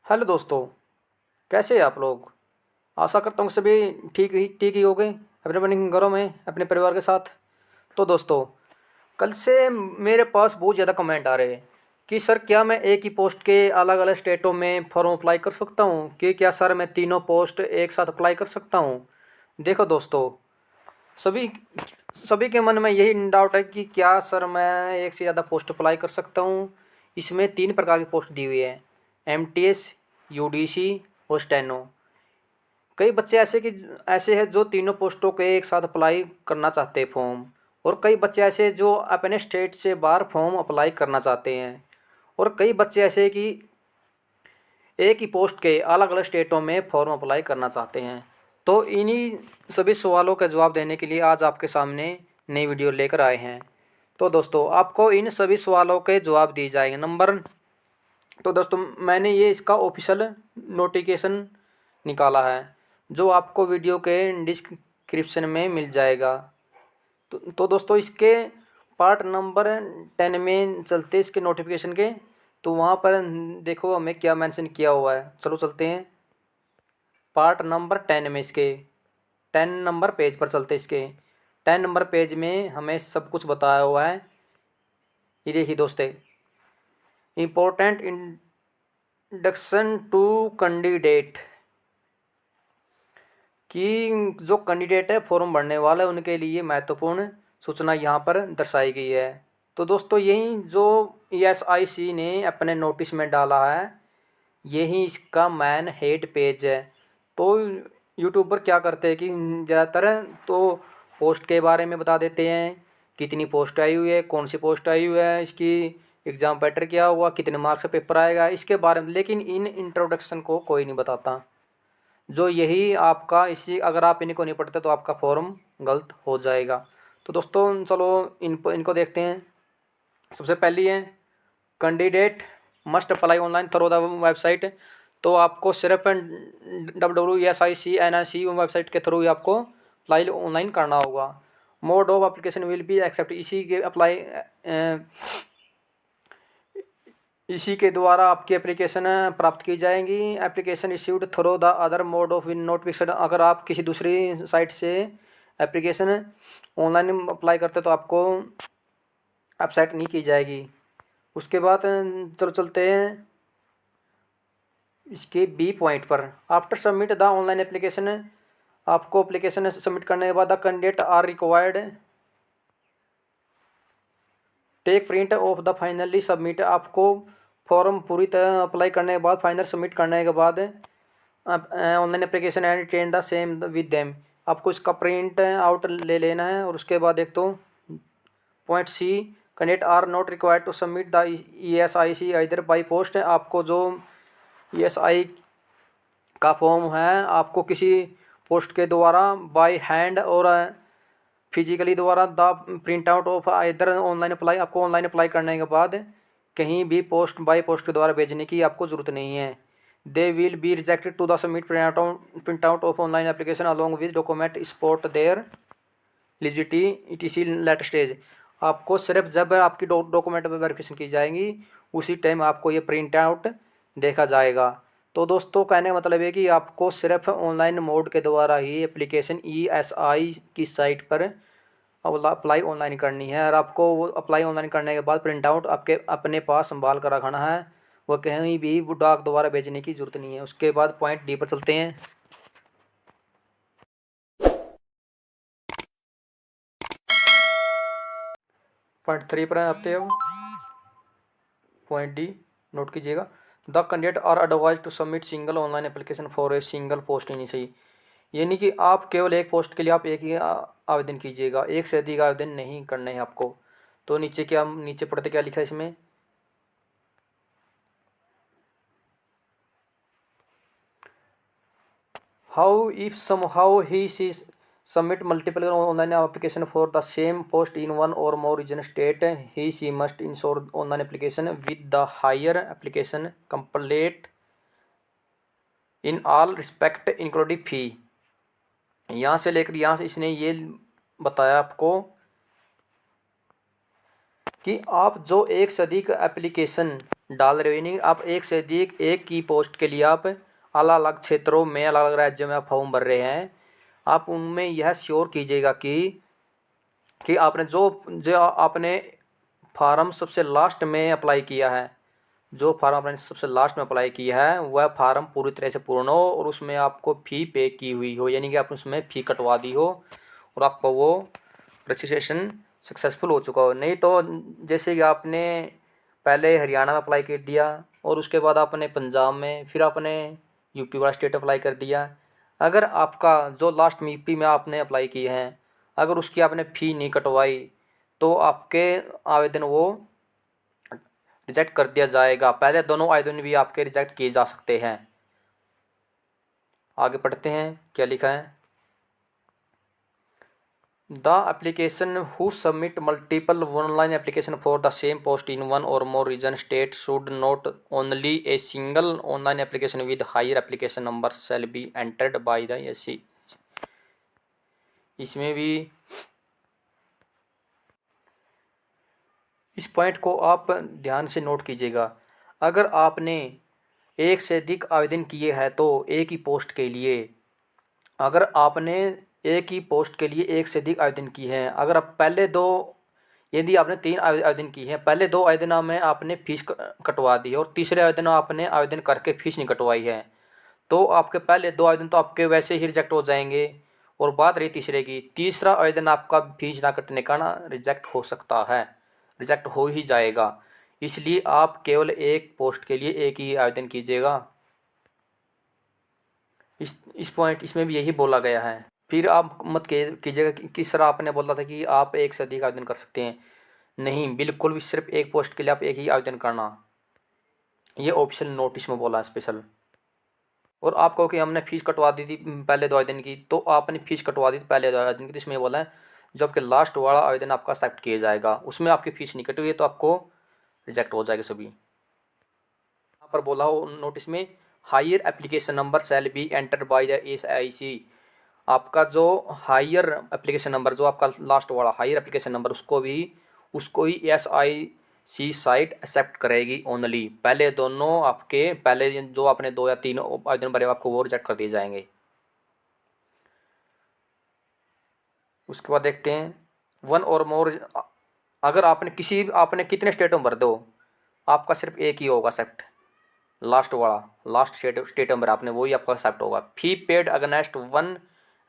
Hello दोस्तों, कैसे हैं आप लोग। आशा करता हूँ सभी ठीक ही हो गए अपने अपने घरों में अपने परिवार के साथ। तो दोस्तों, कल से मेरे पास बहुत ज़्यादा कमेंट आ रहे हैं कि सर क्या मैं एक ही पोस्ट के अलग अलग स्टेटों में फॉर्म अप्लाई कर सकता हूँ, कि क्या सर मैं तीनों पोस्ट एक साथ अप्लाई कर सकता हूँ। देखो दोस्तों, सभी सभी के मन में यही डाउट है कि क्या सर मैं एक से ज़्यादा पोस्ट अप्लाई कर सकता हूँ। इसमें 3 प्रकार की पोस्ट दी हुई है: MTS, UDC और स्टेनो। कई बच्चे ऐसे हैं जो तीनों पोस्टों के एक साथ अप्लाई करना चाहते हैं फॉर्म। और कई बच्चे ऐसे हैं जो अपने स्टेट से बाहर फॉर्म अप्लाई करना चाहते हैं। और कई बच्चे ऐसे हैं कि एक ही पोस्ट के अलग अलग स्टेटों में फॉर्म अप्लाई करना चाहते हैं। तो इन्हीं सभी सवालों का जवाब देने के लिए आज आपके सामने नई वीडियो लेकर आए हैं। तो दोस्तों, आपको इन सभी सवालों के जवाब दिए जाएंगे। तो दोस्तों, मैंने ये इसका ऑफिशियल नोटिफिकेशन निकाला है, जो आपको वीडियो के डिस्क्रिप्शन में मिल जाएगा। तो दोस्तों, इसके पार्ट नंबर 10 में चलते इसके नोटिफिकेशन के। तो वहाँ पर देखो हमें क्या मेंशन किया हुआ है। चलो चलते हैं पार्ट नंबर 10 में। इसके 10 नंबर पेज पर चलते इसके 10 नंबर पेज में हमें सब कुछ बताया हुआ है। ये देखिए दोस्तों, इम्पोर्टेंट इंडक्शन टू कैंडिडेट, कि जो कैंडिडेट है फॉर्म भरने वाला है उनके लिए महत्वपूर्ण सूचना यहाँ पर दर्शाई गई है। तो दोस्तों, यही जो ESIC ने अपने नोटिस में डाला है, यही इसका मैन हेड पेज है। तो यूट्यूबर क्या करते हैं कि ज़्यादातर तो पोस्ट के बारे में बता देते हैं, कितनी पोस्ट आई हुई है, कौन सी पोस्ट आई हुई है, इसकी एग्ज़ाम पैटर्न क्या हुआ, कितने मार्क्स का पेपर आएगा, इसके बारे में। लेकिन इन इंट्रोडक्शन को कोई नहीं बताता। जो यही आपका इसी अगर आप इनको नहीं पढ़ते तो आपका फॉर्म गलत हो जाएगा। तो दोस्तों चलो इनको देखते हैं। सबसे पहली है, candidate must apply online through the website. तो आपको सिर्फ WWESIC वेबसाइट के थ्रू ही आपको अप्लाई ऑनलाइन करना होगा। Mode of application will be accept, इसी के द्वारा आपकी एप्लीकेशन प्राप्त की जाएंगी। Application issued through the other mode of notification, अगर आप किसी दूसरी साइट से एप्लीकेशन ऑनलाइन अप्लाई करते तो आपको वेबसाइट नहीं की जाएगी। उसके बाद चलो चलते हैं इसके बी पॉइंट पर। After submit the online application, आपको एप्लीकेशन सबमिट करने के बाद the candidate are required take print of the finally submit. आपको फॉर्म पूरी तरह अप्लाई करने के बाद, फाइनल सबमिट करने के बाद online application and train the same with them, आपको इसका प्रिंट आउट ले लेना है। और उसके बाद एक तो point C, candidate are not required to submit the ESIC either by post. आपको जो ESI का फॉर्म है आपको किसी पोस्ट के द्वारा बाय हैंड और फिजिकली द्वारा द प्रिंट आउट ऑफ इधर ऑनलाइन अप्लाई, आपको ऑनलाइन अप्लाई करने के बाद कहीं भी पोस्ट बाय पोस्ट के द्वारा भेजने की आपको ज़रूरत नहीं है। They will be rejected to the submit print out of online application along with document sport there eligibility ETC letter stage. आपको सिर्फ जब आपकी डॉक्यूमेंट वेरिफिकेशन की जाएगी उसी टाइम आपको ये प्रिंट आउट देखा जाएगा। तो दोस्तों, कहने का मतलब है कि आपको सिर्फ ऑनलाइन मोड के द्वारा ही एप्लीकेशन ESI की साइट पर अप्लाई ऑनलाइन करनी है। और आपको वो अप्लाई ऑनलाइन करने के बाद प्रिंट आउट आपके अपने पास संभाल कर रखना है, वह कहीं भी वो डाक द्वारा भेजने की ज़रूरत नहीं है। उसके बाद पॉइंट डी पर चलते हैं। पॉइंट 3 पर आते हैं। पॉइंट डी नोट कीजिएगा। The candidate are advise to submit single online application for a single post in सही, यानी कि आप केवल एक पोस्ट के लिए आप एक ही आवेदन कीजिएगा, एक से अधिक आवेदन नहीं करने हैं आपको। तो नीचे पढ़ते क्या लिखा है इसमें, how if somehow he she submit multiple online application for the same post in one or more region state, he she must ensure online application with the higher application complete in all respect including fee. यहाँ से लेकर यहाँ से इसने ये बताया आपको कि आप जो एक से अधिक एप्लीकेशन डाल रहे हो, यानी आप एक से अधिक एक की पोस्ट के लिए आप अलग अलग क्षेत्रों में अलग अलग राज्यों में आप फॉर्म भर रहे हैं। आप उनमें यह श्योर कीजिएगा कि आपने जो जो आपने फार्म सबसे लास्ट में अप्लाई किया है, जो फार्म आपने सबसे लास्ट में अप्लाई किया है वह फार्म पूरी तरह से पूर्ण हो और उसमें आपको फ़ी पे की हुई हो, यानी कि आप उसमें फ़ी कटवा दी हो और आपको वो रजिस्ट्रेशन सक्सेसफुल हो चुका हो। नहीं तो जैसे कि आपने पहले हरियाणा में अप्लाई कर दिया और उसके बाद आपने पंजाब में, फिर आपने यूपी वाला स्टेट अप्लाई कर दिया, अगर आपका जो लास्ट में यूपी में आपने अप्लाई किए हैं अगर उसकी आपने फ़ी नहीं कटवाई तो आपके आवेदन वो रिजेक्ट कर दिया जाएगा। पहले दोनों आवेदन भी आपके रिजेक्ट किए जा सकते हैं। आगे पढ़ते हैं क्या लिखा है। The application who submit multiple online application for the same post in one or more region state should not only a single online application with higher application number shall be entered by the SC. इसमें भी इस point को आप ध्यान से note कीजिएगा। अगर आपने एक से अधिक आवेदन किए हैं तो एक ही पोस्ट के लिए, अगर आपने एक ही पोस्ट के लिए एक से अधिक आवेदन किए हैं, अगर आप पहले दो, यदि आपने 3 आवेदन किए हैं, पहले 2 आवेदनों में आपने फीस कटवा दी है और तीसरे आवेदन आपने आवेदन करके फीस नहीं कटवाई है, तो आपके पहले 2 आवेदन तो आपके वैसे ही रिजेक्ट हो जाएंगे और बात रही तीसरे की, तीसरा आवेदन आपका फीस ना कटने का ना रिजेक्ट हो सकता है, रिजेक्ट हो ही जाएगा। इसलिए आप केवल एक पोस्ट के लिए एक ही आवेदन कीजिएगा। इस पॉइंट इसमें भी यही बोला गया है। फिर आप मत कीजिएगा कि किस तरह आपने बोला था कि आप एक से अधिक आवेदन कर सकते हैं, नहीं, बिल्कुल भी सिर्फ एक पोस्ट के लिए आप एक ही आवेदन करना, ये ऑप्शन नोटिस में बोला है स्पेशल। और आप कहो कि हमने फ़ीस कटवा दी थी पहले 2 आवेदन की, तो आपने फ़ीस कटवा दी थी पहले 2 आवेदन की, तो इसमें बोला है जब कि लास्ट वाला आवेदन आपका एक्सेप्ट किया जाएगा उसमें आपकी फ़ीस नहीं कटी हुई है तो आपको रिजेक्ट हो जाएगा सभी। यहाँ पर बोला हो नोटिस में hire application number shall be enter by the SIC. आपका जो हायर एप्लीकेशन नंबर, जो आपका लास्ट वाला हायर एप्लीकेशन नंबर, उसको ही एसआईसी साइट एक्सेप्ट करेगी ओनली। पहले दोनों आपके पहले जो आपने 2 या 3 आवेदन भरे आपको वो रिजेक्ट कर दिए जाएंगे। उसके बाद देखते हैं वन और मोर, अगर आपने कितने स्टेटों में भर दो, आपका सिर्फ एक ही होगा एक्सेप्ट, लास्ट वाला, लास्ट स्टेट नंबर आपने वही आपका एक्सेप्ट होगा। Fee paid against one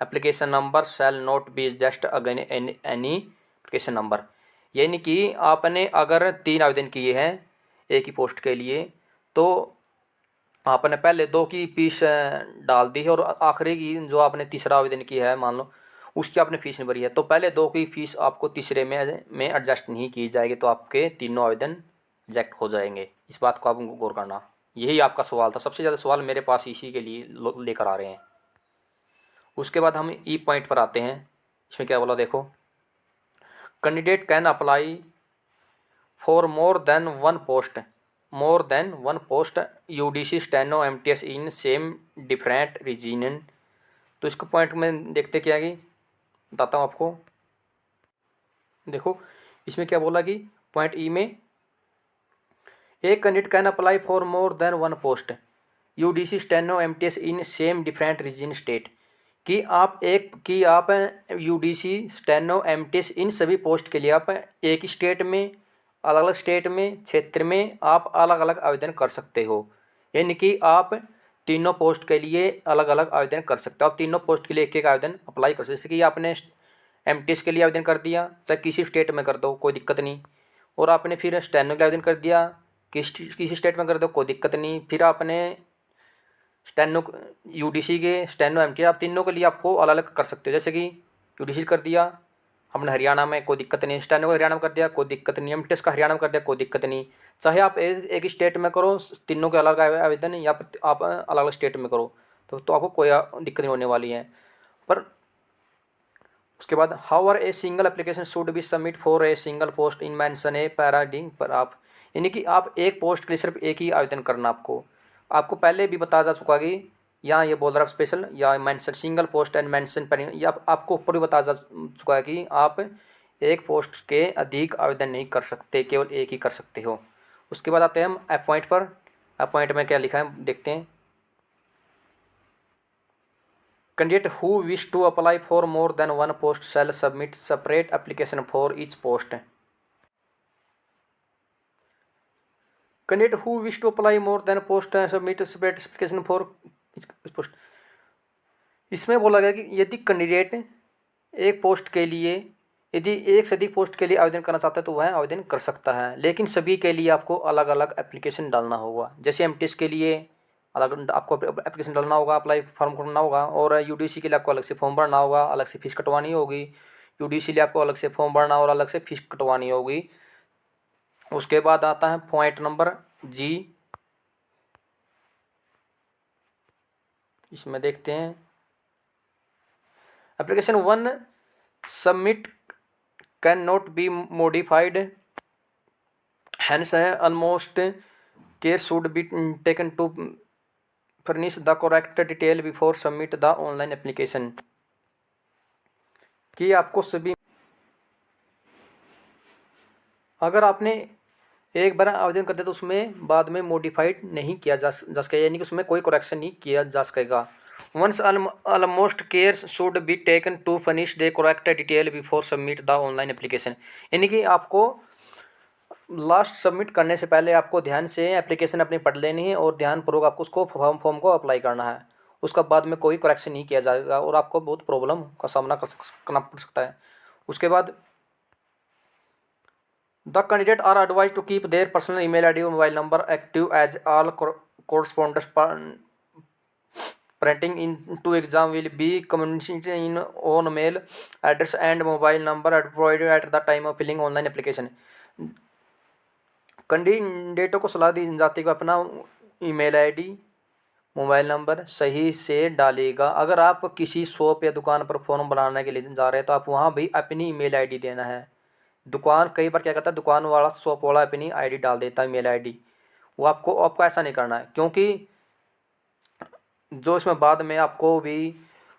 application number shall not be just again any application number. यानी कि आपने अगर 3 आवेदन किए हैं एक ही पोस्ट के लिए तो आपने पहले 2 की फीस डाल दी है और आखिरी की जो आपने तीसरा आवेदन किया है मान लो उसकी आपने फीस नहीं भरी है, तो पहले 2 की फीस आपको तीसरे में एडजस्ट नहीं की जाएगी, तो आपके तीनों आवेदन रिजेक्ट हो जाएंगे। इस बात को आप गौर करना। यही आपका सवाल था, सबसे ज़्यादा सवाल मेरे पास इसी के लिए लेकर आ रहे हैं। उसके बाद हम ई पॉइंट पर आते हैं। इसमें क्या बोला देखो, candidate can apply for more than one post UDC steno MTS in same different region. तो इसको पॉइंट में देखते क्या कि बताता हूँ आपको। देखो इसमें क्या बोला कि पॉइंट ई में एक candidate can apply for more than one post UDC steno MTS in same different region state, कि आप यूडीसी स्टेनो एमटीएस इन सभी पोस्ट के लिए आप एक ही स्टेट में, अलग अलग स्टेट में, क्षेत्र में आप अलग अलग आवेदन कर सकते हो। यानी कि आप तीनों पोस्ट के लिए अलग अलग आवेदन कर सकते हो। आप तीनों पोस्ट के लिए एक एक आवेदन अप्लाई कर सकते हो। जैसे कि आपने एमटीएस के लिए आवेदन कर दिया, चाहे किसी स्टेट में कर दो कोई दिक्कत नहीं, और आपने फिर स्टेनो के लिए आवेदन कर दिया, किसी स्टेट में कर दो कोई दिक्कत नहीं, फिर आपने स्टेनो यूडीसी के स्टेनो एमटीएस आप तीनों के लिए आपको अलग अलग कर सकते हो। जैसे कि यूडीसी कर दिया हमने हरियाणा में कोई दिक्कत नहीं, स्टेनो का हरियाणा में कर दिया कोई दिक्कत नहीं, एमटीएस का हरियाणा में कर दिया कोई दिक्कत नहीं। चाहे आप एक ही स्टेट में करो तीनों के अलग आवेदन, या आप अलग अलग स्टेट में करो तो आपको कोई दिक्कत नहीं होने वाली है। पर उसके बाद however a single application should be submit for a single post in mention ए पैराडिंग पर आप, यानी कि आप एक पोस्ट के लिए सिर्फ एक ही आवेदन करना। आपको पहले भी बताया जा चुका कि यहाँ ये बोल रहा है स्पेशल या mention single post and mention पर, या आपको ऊपर भी बताया जा चुका है कि आप एक पोस्ट के अधिक आवेदन नहीं कर सकते, केवल एक ही कर सकते हो। उसके बाद आते हैं हम अपॉइंट पर। अपॉइंट में क्या लिखा है देखते हैं। Candidate who wish to apply for more than one post shall submit separate application for each post. Candidate who wish to apply more than post submit separate application for each post. इसमें बोला गया कि यदि candidate एक post के लिए, यदि एक से अधिक पोस्ट के लिए आवेदन करना चाहता है तो वह आवेदन कर सकता है, लेकिन सभी के लिए आपको अलग अलग एप्लीकेशन डालना होगा। जैसे एमटीएस के लिए अलग आपको एप्लीकेशन डालना होगा, अप्लाई फॉर्म करना होगा, और यूडीसी के लिए आपको अलग से फॉर्म भरना होगा, अलग से फीस कटवानी होगी। यूडीसी लिए आपको अलग से फॉर्म भरना और अलग से फीस कटवानी होगी। उसके बाद आता है पॉइंट नंबर जी। इसमें देखते हैं application 1 submit can not be modified, hence almost care should be taken to furnish the correct detail before submit the online application। कि आपको सभी, अगर आपने एक बार आवेदन कर दिया तो उसमें बाद में मॉडिफाइड नहीं किया जा सकेगा, यानी कि उसमें कोई करेक्शन नहीं किया जा सकेगा। Once almost care should be taken to furnish the correct detail before submit the online application, यानी कि आपको लास्ट सबमिट करने से पहले आपको ध्यान से एप्लीकेशन अपनी पढ़ लेनी है और ध्यानपूर्वक आपको उसको फॉर्म को अप्लाई करना है। उसका बाद में कोई करेक्शन नहीं किया जाएगा और आपको बहुत प्रॉब्लम का सामना करना पड़ सकता है। उसके बाद the candidate are advise to keep their personal email ID और mobile number active as all correspondence printing into exam will be communicated in on mail address and mobile number provided at the time of filling online application। कैंडिडेटों को सलाह दी जाती है कि अपना email ID, mobile number सही से डालेगा। अगर आप किसी शॉप या दुकान पर फॉर्म बनाने के लिए जा रहे हैं तो आप वहाँ भी अपनी ईमेल आईडी देना है। दुकान कई बार क्या करता है, दुकान वाला शॉप वाला अपनी आईडी डाल देता है, ईमेल आईडी। वो आपको ऐसा नहीं करना है, क्योंकि जो इसमें बाद में आपको भी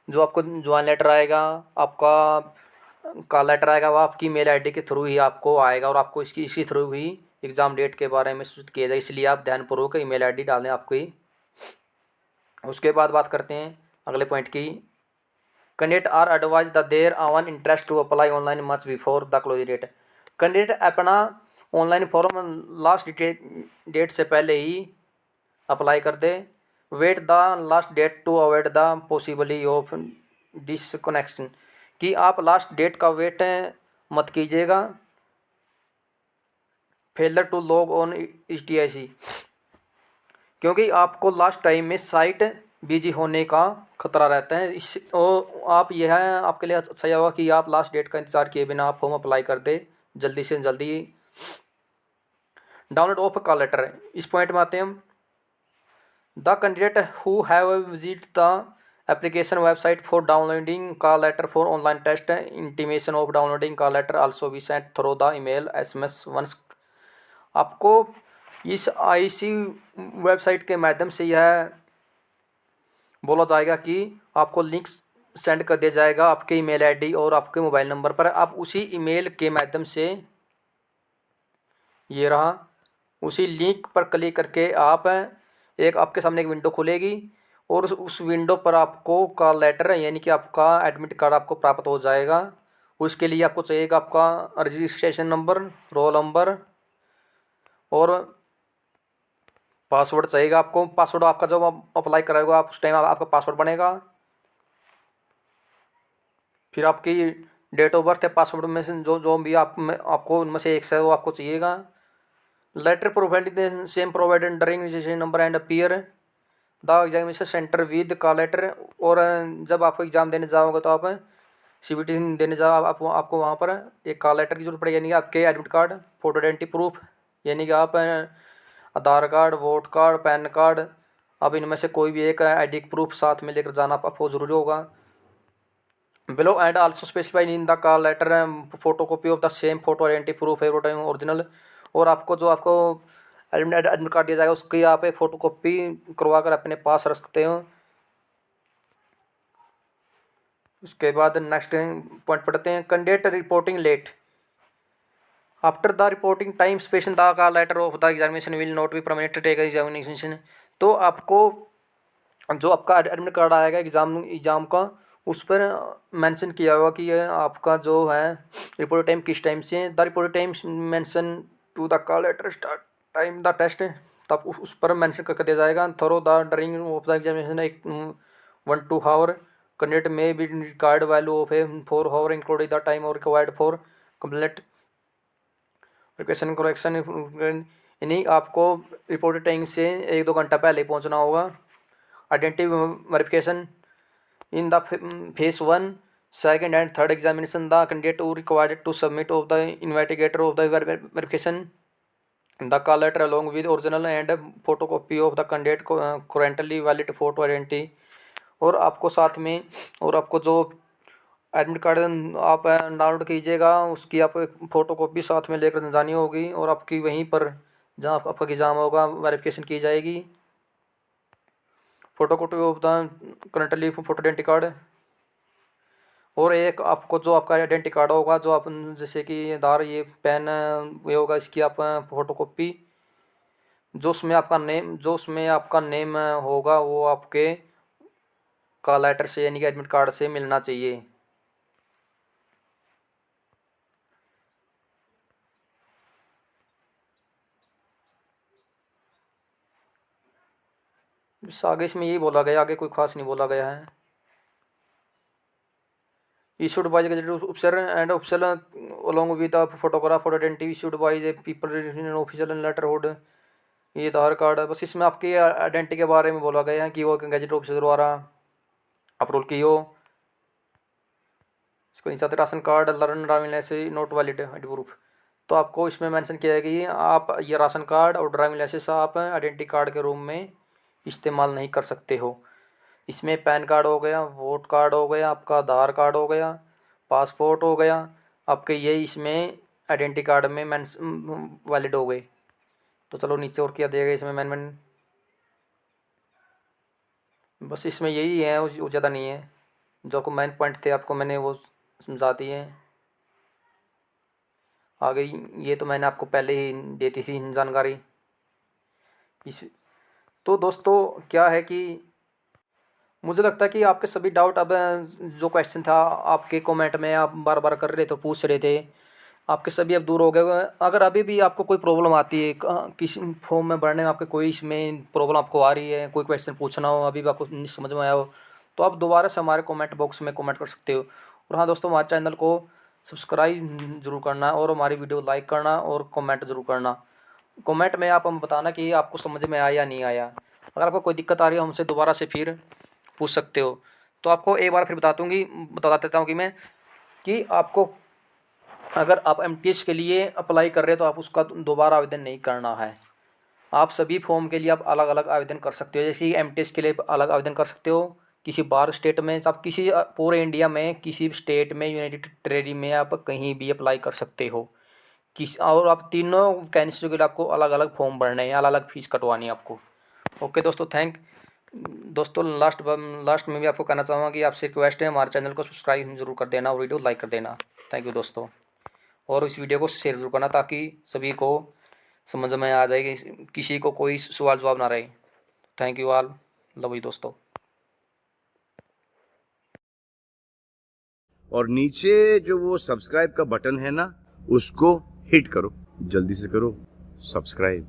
जो आपको ज्वाइन लेटर आएगा, आपका कॉल लेटर आएगा, वो आपकी मेल आईडी के थ्रू ही आपको आएगा और आपको इसी थ्रू ही एग्ज़ाम डेट के बारे में सूचित किया जाए। इसलिए आप ध्यानपूर्वक ईमेल आईडी डालें आपकी। उसके बाद बात करते हैं अगले पॉइंट की। Candidate are advise the their on interest to apply online much before the close date. Candidate अपना ऑनलाइन फॉर्म लास्ट डेट से पहले ही अप्लाई कर दे। Wait the last date to avoid the possibility of disconnection, कि आप last date का wait मत कीजिएगा। Failure to log on HTIC, क्योंकि आपको लास्ट टाइम में साइट बिजी होने का खतरा रहता है। इस और आप यह आपके लिए अच्छा होगा कि आप लास्ट डेट का इंतज़ार किए बिना आप फॉर्म अप्लाई कर दे जल्दी से जल्दी। डाउनलोड ऑफ कॉल लेटर, इस पॉइंट में आते हैं हम। The candidate who have visit the application website for downloading call letter for online test intimation of downloading call letter also be sent through the email SMS once. आपको इस IC website के माध्यम से यह बोला जाएगा कि आपको लिंक सेंड कर दिया जाएगा आपके ईमेल आईडी और आपके मोबाइल नंबर पर। आप उसी ईमेल के माध्यम से, ये रहा, उसी लिंक पर क्लिक करके आप एक आपके सामने एक विंडो खुलेगी और उस विंडो पर आपको कॉल लेटर यानी कि आपका एडमिट कार्ड आपको प्राप्त हो जाएगा। उसके लिए आपको चाहिएगा आपका रजिस्ट्रेशन नंबर, रोल नंबर और पासवर्ड चाहिएगा आपको। पासवर्ड आपका जब आप अप्लाई कराएगा आप उस टाइम आपका पासवर्ड बनेगा। फिर आपकी डेट ऑफ बर्थ है, पासवर्ड में से जो भी आपको उनमें से एक से वो आपको चाहिएगा। Letter provided same provided during registration number and appear the examination centre with call letter. और जब आपको एग्ज़ाम देने जाओगे तो आप CBT देने जाओ आपको वहाँ पर एक कॉल लेटर की जरूरत पड़ेगी, यानी कि आपके admit card, photo identity proof, यानी कि आप Aadhaar card, vote card, PAN card, अब इनमें से कोई भी एक ID प्रूफ साथ में लेकर जाना आपको ज़रूरी होगा। Below and also specified in the call letter photo copy of the same photo identity proof है ओरिजिनल। और आपको जो आपको एडमिट कार्ड दिया जाएगा उसकी आप एक फ़ोटो कॉपी करवा कर अपने पास रख सकते हो। उसके बाद नेक्स्ट पॉइंट पढ़ते हैं। Candidate reporting late, after the reporting time specified the call letter of the examination will not be permitted take examination. तो आपको जो आपका एडमिट कार्ड आएगा एग्ज़ाम का, उस पर मेंशन किया हुआ कि ये आपका जो है रिपोर्ट टाइम किस टाइम से, the report time mention to the call letter start time the test, तब उस पर मेंशन करके दिया जाएगा। Through the during of the examination एक 1-2 hour candidate may be record value of a 4 hour including the time और required for complete verification correction. यानी आपको रिपोर्ट टाइम से 1-2 घंटा पहले पहुंचना होगा। Identity verification in the phase 1, 2nd and 3rd examination the candidate who required to submit of the investigator of the verification the call letter along with original and photocopy of the candidate currently valid photo identity। और आपको साथ में, और आपको जो admit card आप download कीजिएगा उसकी आप एक फ़ोटो कॉपी साथ में लेकर जानी होगी, और आपकी वहीं पर जहाँ आपका एग्ज़ाम होगा वेरिफिकेशन की जाएगी। Photo copy of the currently photo identity card, और एक आपको जो आपका आइडेंटिटी कार्ड होगा, जो आप जैसे कि आधार, ये पैन, ये होगा, इसकी आप फ़ोटो कॉपी, जो उसमें आपका नेम होगा वो आपके का लेटर से यानी कि एडमिट कार्ड से मिलना चाहिए। बस आगे इसमें यही बोला गया, आगे कोई खास नहीं बोला गया है। issued by the gazetted officer and official along with the photograph or identity issued by the people in an official letterhead। ये आधार कार्ड है, बस इसमें आपकी आइडेंटिटी के बारे में बोला गया है कि वो गैजेट ऑफिसर द्वारा अप्रूव की हो। इसको नीचे आते ration card, learn driving licence not valid identity proof. तो आपको इसमें मेंशन किया है कि आप ये राशन कार्ड और ड्राइविंग लाइसेंस आप आइडेंटिटी कार्ड के रूप में इस्तेमाल नहीं कर सकते हो। इसमें पैन कार्ड हो गया, वोट कार्ड हो गया, आपका आधार कार्ड हो गया, पासपोर्ट हो गया, आपके ये इसमें आइडेंटिटी कार्ड में वैलिड हो गए। तो चलो नीचे और क्या दिया गया इसमें अमेंडमेंट, बस इसमें यही है, वो ज़्यादा नहीं है। जो आपको मेन पॉइंट थे आपको मैंने वो समझा दिए। आगे ये तो मैंने आपको पहले ही देती थी जानकारी इस। तो दोस्तों क्या है कि मुझे लगता है कि आपके सभी डाउट, अब जो क्वेश्चन था आपके कमेंट में आप बार बार कर रहे थे, पूछ रहे थे, आपके सभी अब दूर हो गए। अगर अभी भी आपको कोई प्रॉब्लम आती है किसी फॉर्म में भरने में, आपके कोई इसमें प्रॉब्लम आपको आ रही है, कोई क्वेश्चन पूछना हो, अभी भी आपको नहीं समझ में आया हो, तो आप दोबारा से हमारे कमेंट बॉक्स में कमेंट कर सकते हो। और हाँ दोस्तों, हमारे चैनल को सब्सक्राइब जरूर करना और हमारी वीडियो लाइक करना और कमेंट जरूर करना। कमेंट में आप हमें बताना कि आपको समझ में आया या नहीं आया। अगर आपको कोई दिक्कत आ रही है हमसे दोबारा से फिर पूछ सकते हो। तो आपको एक बार फिर बता देता हूँ कि मैं, कि आपको अगर आप एमटीएस के लिए अप्लाई कर रहे हो तो आप उसका दोबारा आवेदन नहीं करना है। आप सभी फॉर्म के लिए आप अलग अलग आवेदन कर सकते हो। जैसे एमटीएस के लिए अलग आवेदन कर सकते हो किसी बाहर स्टेट में, आप किसी पूरे इंडिया में किसी स्टेट में, यूनाइटेड टेरिटरी में आप कहीं भी अप्लाई कर सकते हो। और आप तीनों कैंडिडेट्स के लिए आपको अलग अलग फॉर्म भरने हैं, अलग अलग फीस कटवानी है आपको। ओके दोस्तों, दोस्तों लास्ट में भी आपको कहना चाहूँगा कि आपसे रिक्वेस्ट है, हमारे चैनल को सब्सक्राइब जरूर कर देना और वीडियो लाइक कर देना। थैंक यू दोस्तों, और इस वीडियो को शेयर जरूर करना ताकि सभी को समझ में आ जाएगी, किसी को कोई सवाल जवाब ना रहे। Thank you all, love you दोस्तों। और नीचे जो वो सब्सक्राइब का बटन है ना, उसको हिट करो, जल्दी से करो सब्सक्राइब।